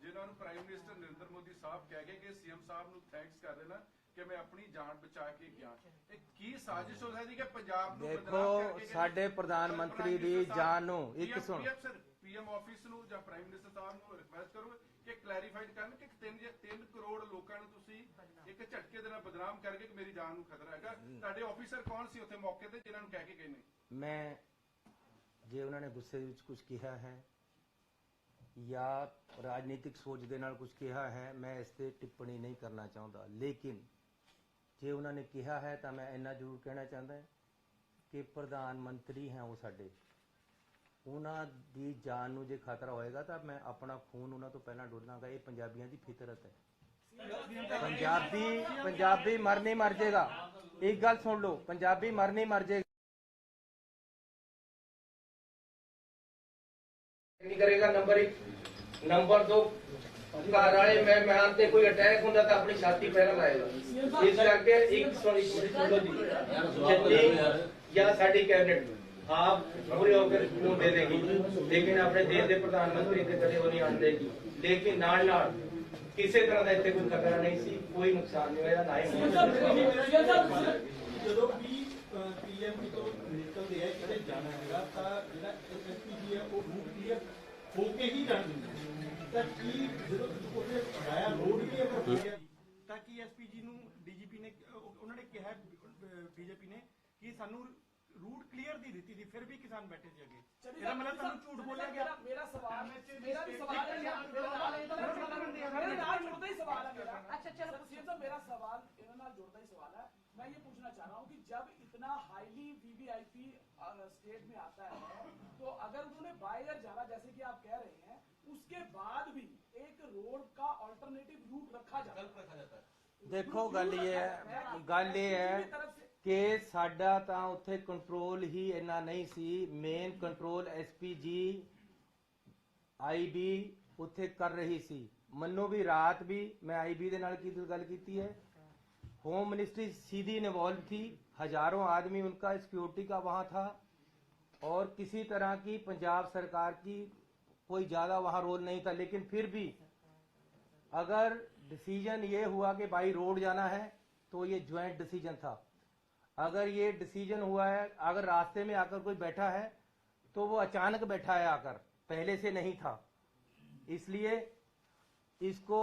जिन्होंने प्राइम मिनिस्टर नरेंद्र मोदी साहब कह गए कि सीएम साहब नूं थैंक्स कर देना कि मैं अपनी जान बचा के गया। की साजिश हो सकती है पंजाब नूं
देखो साडे प्रधानमंत्री दी जान नूं एक सुन
पीएम ऑफिस नूं जां प्राइम मिनिस्टर साहब नूं रिक्वेस्ट करो कि क्लैरीफाइड करन कि 3 करोड़ लोकां नूं तुसीं एक झटके दे नाल बदनाम करके कि मेरी जान नूं खतरा हैगा। तुहाडे ऑफिसर कौन सी उत्थे मौके ते जिन्हां नूं कह के गए ने?
मैं जे उन्होंने गुस्से विच कुछ कहा है या राजनीतिक सोच दे नाल कुछ कहा है, मैं इस ते टिप्पणी नहीं करना चाहता। लेकिन जे उन्होंने कहा है तो मैं इन्ना जरूर कहना चाहता है कि प्रधानमंत्री हैं वो साडे, उन्हां दी जान नूं जे खतरा होएगा तो मैं अपना खून उन्हां तो पहला डोलांगा। ये पंजाबियों की फितरत है। पंजाबी मर नहीं मर जाएगा। एक गल सुन लो, पंजाबी मर नहीं मर जाएगा।
नहीं करेगा। नंबर 1 ਨੰਬਰ 2 ਘਰ ਵਾਲੇ ਮਹਿਮਾਨ ਤੇ ਕੋਈ ਅਟੈਕ ਹੁੰਦਾ ਤਾਂ ਆਪਣੀ ਛਾਤੀ ਪਹਿਲਾਂ ਲਾਏਗਾ। ਇਸ ਕਰਕੇ ਇੱਕ ਸੁਣੋ ਜੀ, ਜਿੰਨੀ ਜਾਂ ਸਾਡੀ ਕੈਬਨਿਟ ਆਪ ਪੂਰੇ ਹੋ ਕੇ ਨੂੰ ਦੇ ਦੇਗੀ, ਲੇਕਿਨ ਆਪਣੇ ਦੇਸ਼ ਦੇ ਪ੍ਰਧਾਨ ਮੰਤਰੀ ਤੇ ਕਦੇ ਉਹ ਨਹੀਂ ਆਣ ਦੇਗੀ। ਲੇਕਿਨ ਨਾਲ ਨਾਲ ਕਿਸੇ ਤਰ੍ਹਾਂ ਦਾ ਇੱਥੇ ਕੋਈ ਖਤਰਾ ਨਹੀਂ ਸੀ, ਕੋਈ ਨੁਕਸਾਨ ਨਹੀਂ ਹੋਇਆ, ਨਾ ਹੀ
ਜਦੋਂ ਵੀ ਪੀਐਮ ਤੋਂ ਨਿਕਲਦੇ ਆ ਕਿਤੇ ਜਾਣਾ ਹੈਗਾ ਤਾਂ ਜਿਹੜਾ ਐਸਪੀਜੀ ਹੈ ਉਹ ਰੂਟ ਕਲੀਅਰ ਹੋ ਕੇ ਹੀ ਜਾਣਾ ਤਾਂ ਕੀ ਜਦੋਂ ਉੱਥੇ ਆਇਆ ਰੋਡ ਵੀ ਅਗਰ ਹੋ ਗਿਆ ਤਾਂ ਕੀ ਐਸਪੀਜੀ ਨੂੰ ਡੀਜੀਪੀ ਨੇ ਉਹਨਾਂ ਨੇ ਕਿਹਾ ਬੀਜੇਪੀ ਨੇ ਕਿ ਸਾਨੂੰ रूट क्लियर दी दी थी, फिर भी किसान बैठे थे आगे। मेरा मतलब तुम झूठ बोला गया। मेरा सवाल मेरा भी सवाल है यार, मेरे नाल जुड़ता ही सवाल है मेरा। अच्छा चलो सीएम साहब, मेरा सवाल इन्होंने नाल जुड़ता ही सवाल है। मैं ये पूछना चाह रहा हूँ कि जब इतना हाईली वीवीआईपी स्टेट में आता है तो अगर उन्होंने बाय एयर जाना जैसे कि आप कह रहे हैं, उसके बाद भी एक रोड का अल्टरनेटिव रूट रखा जाता है।
देखो गल ये है कि साडा तां उत्थे कंट्रोल ही इन्ना नहीं सी। मेन कंट्रोल एसपीजी आईबी उत्थे कर रही सी। मन्नो भी रात भी मैं आईबी दे नाल की गल कीती है, होम मिनिस्ट्री सीधी इन्वॉल्व थी, हजारों आदमी उनका सिक्योरिटी का वहां था और किसी तरह की पंजाब सरकार की कोई ज्यादा वहां रोल नहीं था। लेकिन फिर भी अगर डिसीजन ये हुआ कि भाई रोड जाना है तो ये ज्वाइंट डिसीजन था। अगर ये डिसीजन हुआ है, अगर रास्ते में आकर कोई बैठा है तो वो अचानक बैठा है आकर, पहले से नहीं था। इसलिए इसको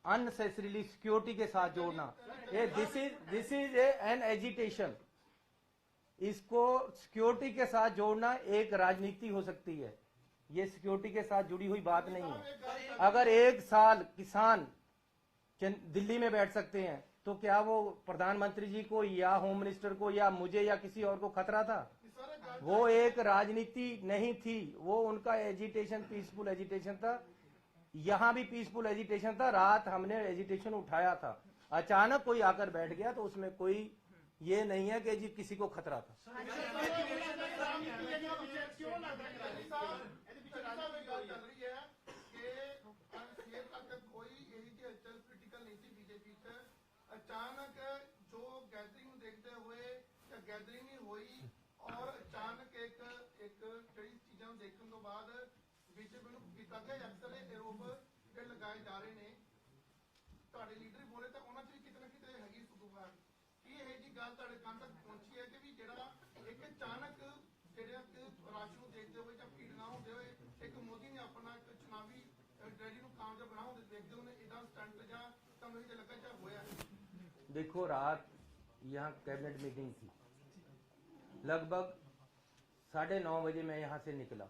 अननेसेसरीली सिक्योरिटी के साथ जोड़ना, ये दिस इज एन एजिटेशन। इसको सिक्योरिटी के साथ जोड़ना एक राजनीति हो सकती है, ये सिक्योरिटी के साथ जुड़ी हुई बात नहीं है। अगर एक साल किसान दिल्ली में बैठ सकते हैं तो क्या वो प्रधानमंत्री जी को या होम मिनिस्टर को या मुझे या किसी और को खतरा था? वो एक राजनीति नहीं थी, वो उनका एजिटेशन पीसफुल एजिटेशन था। यहाँ भी पीसफुल एजिटेशन था, रात हमने एजिटेशन उठाया था। अचानक कोई आकर बैठ गया तो उसमें कोई ये नहीं है कि जी किसी को खतरा था।
अचानक जो गैदरिंग देखते हुए गैदरिंग ही हुई और अचानक एक कई चीजों देखने तो बाद बीजेपी किया गया। अक्सर आरोप जो लगाए जा रहे हैं, ਤੁਹਾਡੇ ਲੀਡਰ ਬੋਲੇ ਤਾਂ ਉਹਨਾਂ 'ਚ ਵੀ ਕਿਤੇ ਨਾ ਕਿਤੇ ਹੈਗੀ ਸੁਦੂਗਾ ਕੀ ਇਹ ਜੀ ਗੱਲ ਤੁਹਾਡੇ ਕੰਨ ਤੱਕ ਪਹੁੰਚੀ ਹੈ ਕਿ ਵੀ ਜਿਹੜਾ ਇੱਕ ਅਚਾਨਕ ਜਿਹੜਾ ਰਾਸ਼ਟਰ ਨੂੰ ਦੇਖਦੇ ਹੋਏ ਜਾਂ ਭੀੜ ਨਾ ਹੁੰਦੇ ਹੋਏ ਇੱਕ ਮੋਦੀ ਨੇ ਆਪਣਾ ਇੱਕ ਚੁਣਾਵੀ ਰੈਲੀ ਨੂੰ ਕਾਮਯਾਬ ਬਣਾਉਣ ਦੇ ਦੇਖਦੇ ਉਹਨੇ ਇਦਾਂ ਸਟੰਟ ਜਾਂ ਤੁਹਾਨੂੰ ਇਹ ਲੱਗਾ ਜਾਂ ਹੋਇਆ?
देखो रात यहाँ कैबिनेट मीटिंग थी, लगभग 9:30 बजे मैं यहाँ से निकला।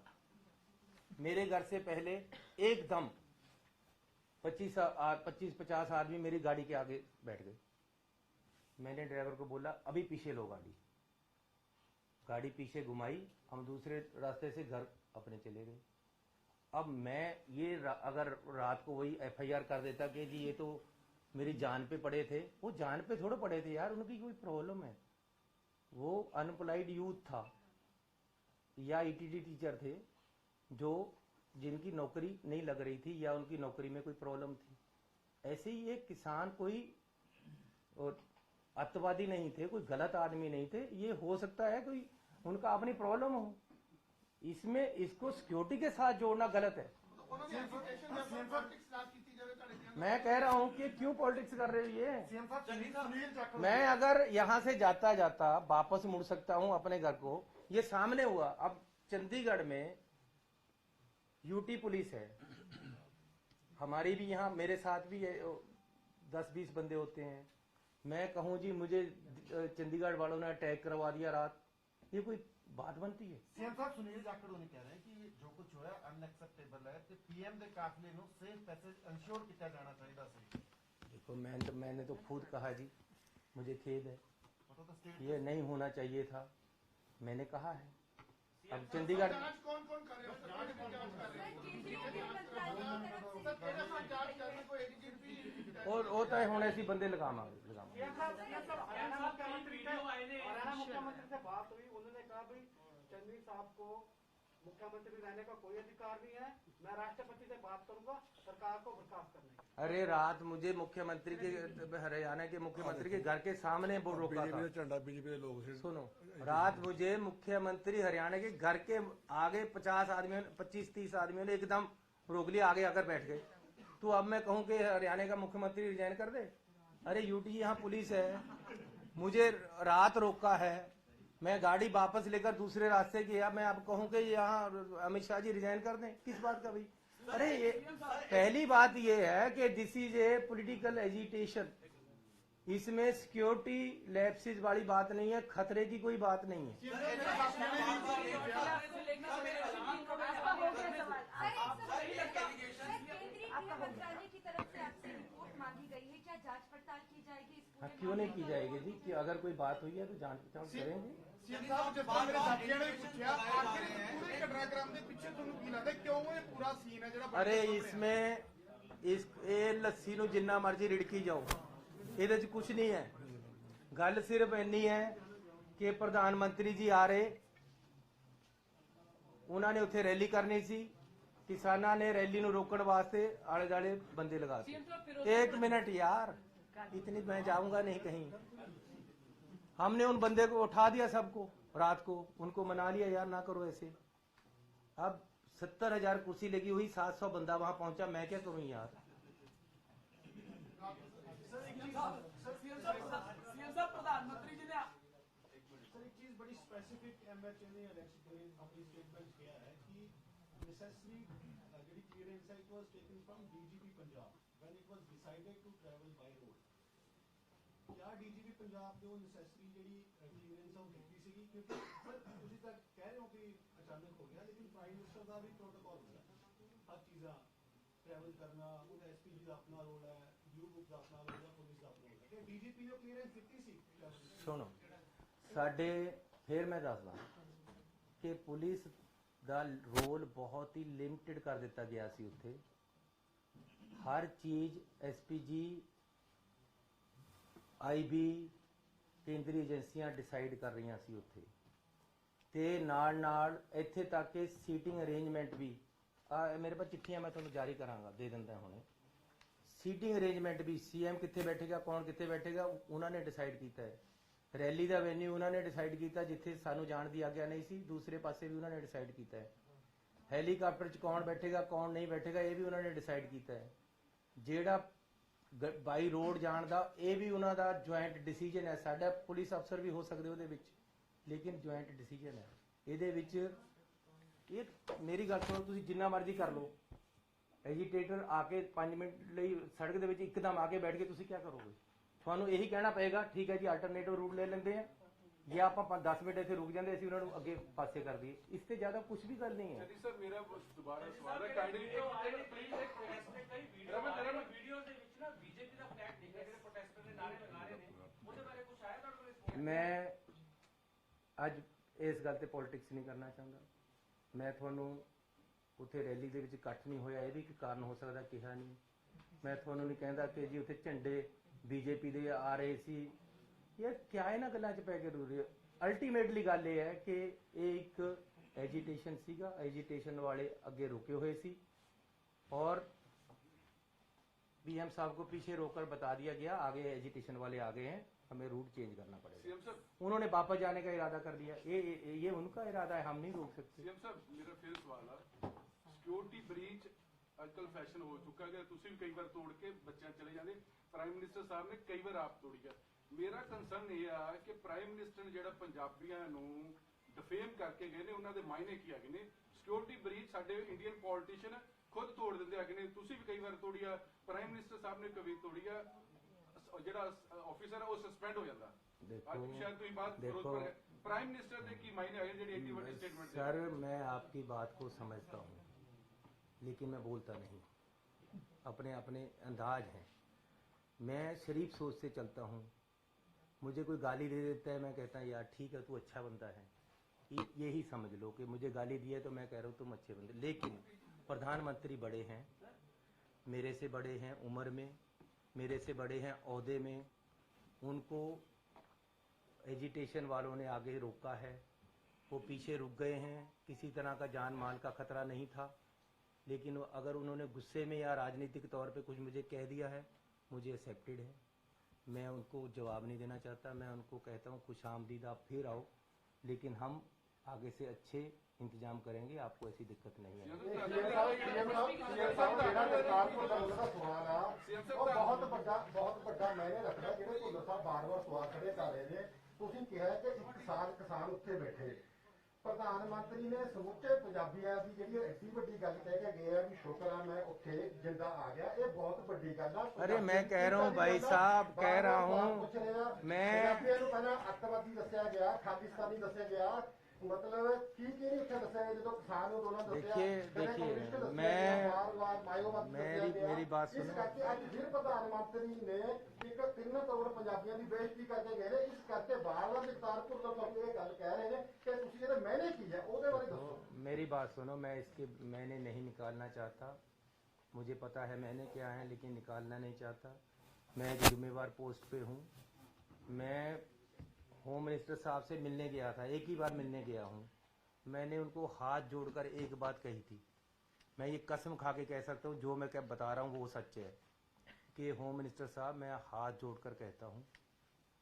मेरे घर से पहले एकदम 25-50 आदमी मेरी गाड़ी के आगे बैठ गए। मैंने ड्राइवर को बोला अभी पीछे लो गाड़ी पीछे घुमाई, हम दूसरे रास्ते से घर अपने चले गए। अब मैं ये अगर रात को वही FIR कर देता कि जी ये तो मेरी जान पे पड़े थे, वो जान पे थोड़े पड़े थे यार, उनकी कोई प्रॉब्लम है, वो अनएम्प्लॉयड यूथ था या ETD टीचर थे जो जिनकी नौकरी नहीं लग रही थी या उनकी नौकरी में कोई प्रॉब्लम थी। ऐसे ही एक किसान कोई अत्यावादी नहीं थे, कोई गलत आदमी नहीं थे। ये हो सकता है कोई उनका अपनी प्रॉब्लम हो, इसमें इसको सिक्योरिटी के साथ जोड़ना गलत है। मैं कह रहा हूं कि क्यों पॉलिटिक्स कर रहे हो ये? मैं अगर यहां से जाता जाता वापस मुड़ सकता हूं अपने घर को, ये सामने हुआ। अब चंडीगढ़ में यूटी पुलिस है, हमारी भी यहाँ मेरे साथ भी 10-20 बंदे होते हैं। मैं कहूँ जी मुझे चंडीगढ़ वालों ने अटैक करवा दिया रात, ये कोई बात बनती है?
सीएम साहब सुनील जाखड़ ने कह रहे हैं कि जो कुछ होया अनएक्सेप्टेबल है कि पीएम के काफिले नु सेफ पैसेज इंश्योर किया जाना चाहिए सी।
देखो मैंने तो खुद कहा जी, मुझे खेद है, ये नहीं होना चाहिए था, मैंने कहा है। अब चंडीगढ़
कौन कर रहे
और होता है होने ऐसी बंदे लगावांगे।
मुख्यमंत्री से बात हुई, उन्होंने कहा भाई चंद्री साहब को मुख्यमंत्री रहने का कोई अधिकार नहीं है, मैं राष्ट्रपति से बात करूंगा सरकार को बर्खास्त करने की।
अरे रात मुझे मुख्यमंत्री के, हरियाणा के मुख्यमंत्री के घर के सामने वो रोका था।
झंडा बीजेपी के लोग
सुनो, रात मुझे मुख्यमंत्री हरियाणा के घर के आगे 50 आदमियों 25-30 आदमियों ने एकदम रोक लिया, आगे आकर बैठ गए। तो अब मैं कहूं कि हरियाणा का मुख्यमंत्री रिजाइन कर दे? अरे यूटी यहाँ पुलिस है, मुझे रात रोका है, मैं गाड़ी वापस लेकर दूसरे रास्ते किया, मैं अब कहूं कि यहाँ अमित शाह जी रिजाइन कर दें? किस बात का भाई? अरे ये पहली बात ये है कि this is a political agitation, इसमें सिक्योरिटी लैप्सेस वाली बात नहीं है, खतरे की कोई बात नहीं है।
मंत्रालय की तरफ से आपसे रिपोर्ट मांगी गई है, क्या जांच पड़ताल की जाएगी इस पूरे
क्यों नहीं की जाएगी जी? कि अगर कोई बात हुई है तो जांच पड़ताल करेंगे।
सीएम साहब जिस तरह मेरे साथियों ने पूछा आखिर पूरे घटनाक्रम के पीछे ਤੁਹਾਨੂੰ ਕੀ ਲੱਗਦਾ क्यों ये पूरा सीन है ਜਿਹੜਾ
अरे इसमें ਇਹ ਲੱਸੀ ਨੂੰ ਜਿੰਨਾ ਮਰਜ਼ੀ ਰਿੜਕੀ ਜਾਓ, ਇਹਦੇ 'ਚ ਕੁਝ ਨਹੀਂ ਹੈ। ਗੱਲ ਸਿਰਫ ਇੰਨੀ ਹੈ ਕਿ ਪ੍ਰਧਾਨ ਮੰਤਰੀ ਜੀ ਆ ਰਹੇ, ਉਹਨਾਂ ਨੇ ਉੱਥੇ ਰੈਲੀ ਕਰਨੀ ਸੀ, किसाना ने रैली नु रोकण वास्ते आले दाले बंदे लगा दिए। एक मिनट यार, इतनी मैं जाऊंगा नहीं कहीं। हमने उन बंदे को उठा दिया, सबको रात को उनको मना लिया, यार ना करो ऐसे। अब 70,000 कुर्सी लगी हुई, 700 बंदा वहां पहुंचा, मैं क्या करूं यार?
प्रधानमंत्री जी ने
सर एक चीज बड़ी स्पेसिफिक एमएचए ने अपनी स्टेटमेंट किया है कि necessary ਜਿਹੜੀ clearance है it was taken from DGP Punjab when it was decided to travel by road। क्या DGP Punjab ਨੇ ਉਹ necessary ਜਿਹੜੀ clearance ਉਹ ਦਿੱਤੀ ਸੀਗੀ? ਕਿਉਂਕਿ ਸਰ ਤੁਸੀਂ ਤਾਂ ਕਹਿ ਰਹੇ ਹੋ ਕਿ ਅਚਾਨਕ ਹੋ ਗਿਆ, ਲੇਕਿਨ ਪ੍ਰਾਈਮ ਮਿਨਿਸਟਰ ਦਾ ਵੀ ਪ੍ਰੋਟੋਕਾਲ ਹੁੰਦਾ, ਹਰ ਚੀਜ਼ਾਂ ਟਰੈਵਲ ਕਰਨਾ, ਉਹਦਾ ਐਸਪੀਜੀ ਦਾ ਆਪਣਾ ਰੋਲ ਹੈ, ਬਲੂ ਬੁੱਕ ਦਾ ਆਪਣਾ ਰੋਲ ਹੈ, ਪੁਲਿਸ ਦਾ ਆਪਣਾ ਰੋਲ ਹੈ। ਕਿ DGP ਨੇ ਕਲੀਅਰੈਂਸ ਦਿੱਤੀ ਸੀ?
ਸੁਣੋ, ਸਾਡੇ ਫਿਰ ਮੈਂ ਦੱਸਦਾ ਕਿ ਪੁਲਿਸ ਦਾ ਰੋਲ ਬਹੁਤ ਹੀ ਲਿਮਟਿਡ ਕਰ ਦਿੱਤਾ ਗਿਆ ਸੀ। ਉੱਥੇ ਹਰ ਚੀਜ਼ ਐਸਪੀਜੀ, ਆਈਬੀ, ਕੇਂਦਰੀ ਏਜੰਸੀਆਂ ਡਿਸਾਈਡ ਕਰ ਰਹੀਆਂ ਸੀ ਉੱਥੇ, ਤੇ ਨਾਲ ਨਾਲ ਇੱਥੇ ਤੱਕ ਕਿ ਸੀਟਿੰਗ ਅਰੇਂਜਮੈਂਟ ਵੀ ਮੇਰੇ ਪਾਸ ਚਿੱਠੀਆਂ ਮੈਂ ਤੁਹਾਨੂੰ ਜਾਰੀ ਕਰਾਂਗਾ, ਦੇ ਦਿੰਦਾ ਹੁਣੇ। ਸੀਟਿੰਗ ਅਰੇਂਜਮੈਂਟ ਵੀ ਸੀਐਮ ਕਿੱਥੇ ਬੈਠੇਗਾ, ਕੌਣ ਕਿੱਥੇ ਬੈਠੇਗਾ, ਉਹਨਾਂ ਨੇ ਡਿਸਾਈਡ ਕੀਤਾ ਹੈ। ਰੈਲੀ ਦਾ ਵੈਨਿਊ ਉਹਨਾਂ ਨੇ ਡਿਸਾਈਡ ਕੀਤਾ, ਜਿੱਥੇ ਸਾਨੂੰ ਜਾਣ ਦੀ ਆਗਿਆ ਨਹੀਂ ਸੀ, ਦੂਸਰੇ ਪਾਸੇ ਵੀ ਉਹਨਾਂ ਨੇ ਡਿਸਾਈਡ ਕੀਤਾ ਹੈ। ਹੈਲੀਕਾਪਟਰ 'ਚ ਕੌਣ ਬੈਠੇਗਾ, ਕੌਣ ਨਹੀਂ ਬੈਠੇਗਾ, ਇਹ ਵੀ ਉਹਨਾਂ ਨੇ ਡਿਸਾਈਡ ਕੀਤਾ ਹੈ। ਜਿਹੜਾ ਬਾਈ ਰੋਡ ਜਾਣ ਦਾ, ਇਹ ਵੀ ਉਹਨਾਂ ਦਾ ਜੁਆਇੰਟ ਡਿਸੀਜਨ ਹੈ। ਸਾਡਾ ਪੁਲਿਸ ਅਫਸਰ ਵੀ ਹੋ ਸਕਦੇ ਉਹਦੇ ਵਿੱਚ, ਲੇਕਿਨ ਜੁਆਇੰਟ ਡਿਸੀਜਨ ਹੈ ਇਹਦੇ ਵਿੱਚ। ਇਹ ਮੇਰੀ ਗੱਲ ਸੁਣੋ, ਤੁਸੀਂ ਜਿੰਨਾ ਮਰਜ਼ੀ ਕਰ ਲਓ, ਐਜੀਟੇਟਰ ਆ ਕੇ 5 ਮਿੰਟ ਲਈ ਸੜਕ ਦੇ ਵਿੱਚ ਇੱਕਦਮ ਆ ਕੇ ਬੈਠ ਕੇ ਤੁਸੀਂ ਕੀ ਕਰੋਗੇ? ਤੁਹਾਨੂੰ ਇਹੀ ਕਹਿਣਾ ਪਏਗਾ ਠੀਕ ਹੈ ਜੀ ਅਲਟਰਨੇਟਿਵ ਰੂਟ ਲੈ ਲੈਂਦੇ ਆ, ਜੇ ਆਪਾਂ 10 ਮਿੰਟ ਇੱਥੇ ਰੁਕ ਜਾਂਦੇ ਅਸੀਂ ਉਹਨਾਂ ਨੂੰ ਅੱਗੇ ਪਾਸੇ ਕਰ ਦਈਏ। ਇਸ ਤੇ ਜ਼ਿਆਦਾ ਕੁਝ ਵੀ ਗੱਲ ਨਹੀਂ ਹੈ।
ਸਰ ਮੇਰਾ ਦੁਬਾਰਾ ਸਵਾਲ ਹੈ, ਕਾਈਂਡਲੀ
ਵੀਡੀਓ ਦੇ ਵਿੱਚ ਨਾ ਬੀਜੇਪੀ ਦਾ ਫਲੈਗ ਦਿਖਿਆ, ਜਿਹੜੇ ਪ੍ਰੋਟੈਸਟਰ ਦੇ ਨਾਰੇ ਲਗਾ ਰਹੇ ਨੇ, ਉਹਦੇ ਬਾਰੇ ਕੁਝ ਆਇਆ ਤੁਹਾਡੇ ਕੋਲ ਰਿਸਪੌਂਸ?
ਮੈਂ ਅੱਜ ਇਸ ਗੱਲ ਤੇ ਪੋਲਿਟਿਕਸ ਨਹੀਂ ਕਰਨਾ ਚਾਹੁੰਦਾ। ਮੈਂ ਤੁਹਾਨੂੰ ਉੱਥੇ ਰੈਲੀ ਦੇ ਵਿੱਚ ਇਕੱਠ ਨਹੀਂ ਹੋਇਆ, ਇਹ ਵੀ ਇੱਕ ਕਾਰਨ ਹੋ ਸਕਦਾ, ਕਿਹਾ ਨਹੀਂ। ਮੈਂ ਤੁਹਾਨੂੰ ਨਹੀਂ ਕਹਿੰਦਾ ਕਿ ਜੀ ਉੱਥੇ ਝੰਡੇ ਬੀਜੇਪੀ ਦੇ ਆ ਰਹੇ ਸੀ। ਇਹ ਕਿਆ ਇਹਨਾਂ ਗੱਲਾਂ 'ਚ ਪੈ ਕੇ ਜ਼ਰੂਰੀ ਹੈ? ਅਲਟੀਮੇਟਲੀ ਗੱਲ ਇਹ ਹੈ ਕਿ ਇਹ ਇੱਕ एजिटेशन सीगा, एजिटेशन वाले अगे रुके हुए सी और बीएम साहब को पीछे रोककर बता दिया गया आगे एजिटेशन वाले आ गए हैं, हमें रूट चेंज करना पड़ेगा। उन्होंने वापस जाने का इरादा कर दिया, ये उनका इरादा है, हम नहीं रोक सकते।
सीएम साहब मेरा फिर सवाल है, सिक्योरिटी ब्रीच आजकल फैशन हो चुका है, तुसी भी कई बार तोड़ के बच्चे चले जाते, प्राइम मिनिस्टर साहब ने कई बार आप तोड़ी है। मेरा कंसर्न ये है कि प्राइम मिनिस्टर ने जिहड़ा पंजाबियां नूं डिफेम करके गए ने, उन्होंने मायने की है ने सिक्योरिटी ब्रीच साडे इंडियन पॉलिटिशियन खुद तोड़ दिंदे है ने, तुसी भी कई बार तोड़ी है, प्राइम मिनिस्टर साहब ने कभी तोड़ी है, जिहड़ा ऑफिसर है वो सस्पेंड हो जाता। शायद तुम बात प्राइम मिनिस्टर ने की मायने है जिहड़ी एडी बड़ी स्टेटमेंट।
सर मैं आपकी बात को समझता हूँ लेकिन मैं बोलता नहीं, अपने अपने अंदाज हैं। मैं शरीफ सोच से चलता हूँ, मुझे कोई गाली दे देता है मैं कहता है यार ठीक है तू अच्छा बंदा है, यही समझ लो कि मुझे गाली दी है तो मैं कह रहा हूँ तुम अच्छे बंदे। लेकिन प्रधानमंत्री बड़े हैं, मेरे से बड़े हैं उम्र में, मेरे से बड़े हैं ओहदे में, उनको एजिटेशन वालों ने आगे रोका है, वो पीछे रुक गए हैं, किसी तरह का जान माल का खतरा नहीं था, लेकिन अगर उन्होंने गुस्से में या राजनीतिक तौर पे कुछ मुझे कह दिया है, मुझे एक्सेप्टेड है, मैं उनको जवाब नहीं देना चाहता। मैं उनको कहता हूँ खुश आमदीद, आप फिर आओ, लेकिन हम आगे से अच्छे इंतजाम करेंगे, आपको ऐसी दिक्कत नहीं है।
बहुत ਵੱਡਾ ਮੈਨੇ ਰੱਖਦਾ ਜਿਹੜੇ ਭੁੱਲਰ ਸਾਹਿਬ ਬਾਰ-ਬਾਰ ਸਵਾਲ ਖੜੇ ਕਰ ਰਹੇ ਨੇ। ਤੁਸੀਂ ਕਿਹਾ ਕਿ 1 ਸਾਲ ਕਿਸਾਨ ਉੱਥੇ ਬੈਠੇ, ਪ੍ਰਧਾਨ ਮੰਤਰੀ ਨੇ ਸਮੁੱਚੇ ਪੰਜਾਬੀਆਂ ਦੀ ਜਿਹੜੀ ਐਡੀ ਵੱਡੀ ਗੱਲ ਕਹਿ ਕੇ ਗਏ ਆ ਵੀ ਸ਼ੁਕਰ ਆ मैं ਉੱਥੇ ਜਿੰਦਾ ਆ ਗਿਆ, ਇਹ ਬਹੁਤ ਵੱਡੀ ਗੱਲ ਆ।
अरे मैं कह रहा हूँ भाई साहब, कह रहा हूँ मैं,
ਪੰਜਾਬੀਆਂ ਨੂੰ ਪਹਿਲਾਂ ਅੱਤਵਾਦੀ ਦੱਸਿਆ ਗਿਆ, ਖਾਲਿਸਤਾਨੀ ਦੱਸਿਆ ਗਿਆ, मतलब की नहीं उत्थे दस्या जो किसान अंदोलन
देखिए मेरी बात सुनो।
इस करके आज फिर प्रधानमंत्री ने एक 3 करोड़ पंजाबियों की बेइज्जती करके गए, इस करके बार-बार करतारपुर लोग ये गल कह रहे हैं कि तुसीं जेह्ड़े मैंने की है ਉਹਦੇ बारे दसो।
मेरी बात सुनो, मैं इसके मैंने नहीं निकालना चाहता, मुझे पता है मैंने क्या है, लेकिन निकालना नहीं चाहता। मैं एक जिम्मेवार पोस्ट पे हूँ। मैं होम मिनिस्टर साहब से मिलने गया था, एक ही बार मिलने गया हूँ। मैंने उनको हाथ जोड़कर एक बात कही थी, मैं ये कसम खा के कह सकता हूँ, जो मैं क्या बता रहा हूँ वो सच है, कि होम मिनिस्टर साहब मैं हाथ जोड़कर कहता हूँ,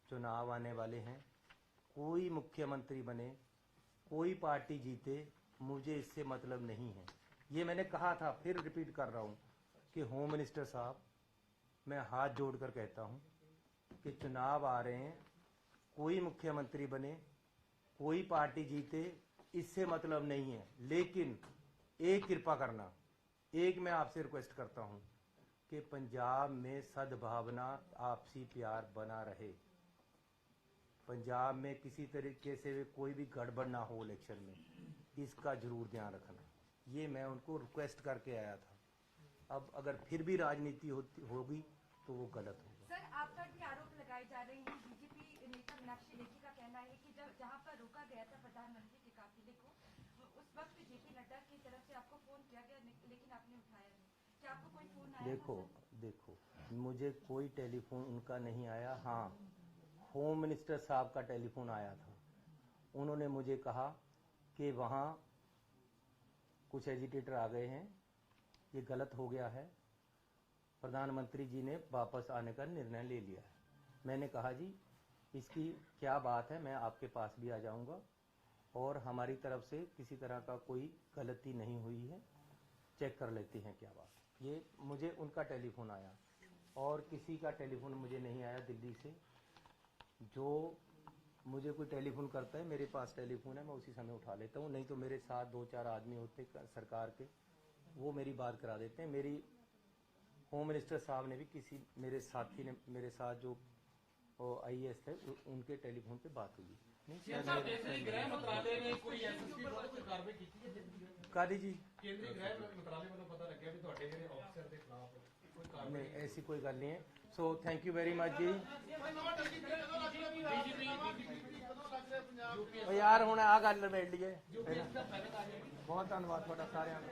चुनाव आने वाले हैं, कोई मुख्यमंत्री बने, कोई पार्टी जीते, मुझे इससे मतलब नहीं है। ये मैंने कहा था, फिर रिपीट कर रहा हूँ कि होम मिनिस्टर साहब मैं हाथ जोड़कर कहता हूँ कि चुनाव आ रहे हैं, कोई मुख्यमंत्री बने, कोई पार्टी जीते, इससे मतलब नहीं है। लेकिन एक कृपा करना, एक मैं आपसे रिक्वेस्ट करता हूं कि पंजाब में सद्भावना, आपसी प्यार बना रहे। पंजाब में किसी तरीके से कोई भी गड़बड़ ना हो इलेक्शन में, इसका जरूर ध्यान रखना। ये मैं उनको रिक्वेस्ट करके आया था। अब अगर फिर भी राजनीति होगी तो वो गलत होगा।
सर, आप पर भी आरोप लगाए जा रहे हैं। बीजेपी नेता मीनाक्षी लेखी का कहना है कि जहां पर रोका गया था प्रधानमंत्री के काफिले को, उस वक्त जेपी नड्डा की तरफ से आपको फोन किया गया, लेकिन आपने उठाया नहीं। क्या आपको कोई फोन आया?
देखो मुझे कोई टेलीफोन उनका नहीं आया। हाँ, होम मिनिस्टर साहब का टेलीफोन आया था। उन्होंने मुझे कहा कि वहाँ कुछ एजिटेटर आ गए हैं, ये गलत हो गया है, प्रधानमंत्री जी ने वापस आने का निर्णय ले लिया है। मैंने कहा जी इसकी क्या बात है, मैं आपके पास भी आ जाऊंगा, और हमारी तरफ से किसी तरह का कोई गलती नहीं हुई है, चेक कर लेते हैं क्या बात। ये मुझे उनका टेलीफोन आया, और किसी का टेलीफोन मुझे नहीं आया दिल्ली से। जो मुझे कोई टेलीफोन करता है, मेरे पास टेलीफोन है, मैं उसी समय उठा लेता हूँ, नहीं तो मेरे साथ 2-4 आदमी होते सरकार के, वो मेरी बात करा देते हैं। मेरी होम मिनिस्टर साहब ने भी किसी मेरे साथी ने, मेरे साथ जो IAS थे, उनके टेलीफोन पे बात हुई।
गृह मंत्रालय ने कोई एसएसपी विरुद्ध कोई कार्रवाई की है?
कादी जी,
केंद्रीय गृह मंत्रालय ਵੱਲੋਂ ਪਤਾ ਲੱਗਿਆ ਵੀ ਤੁਹਾਡੇ ਜਿਹੜੇ ਅਫਸਰ ਦੇ ਖਿਲਾਫ ਕੋਈ ਕਾਰਵਾਈ
नहीं ऐसी कोई गल नहीं है। So thank you very much जी। यार हुण आ गल निबेड़ लईए। बहुत धन्यवाद तुहाडा सारिआं दा।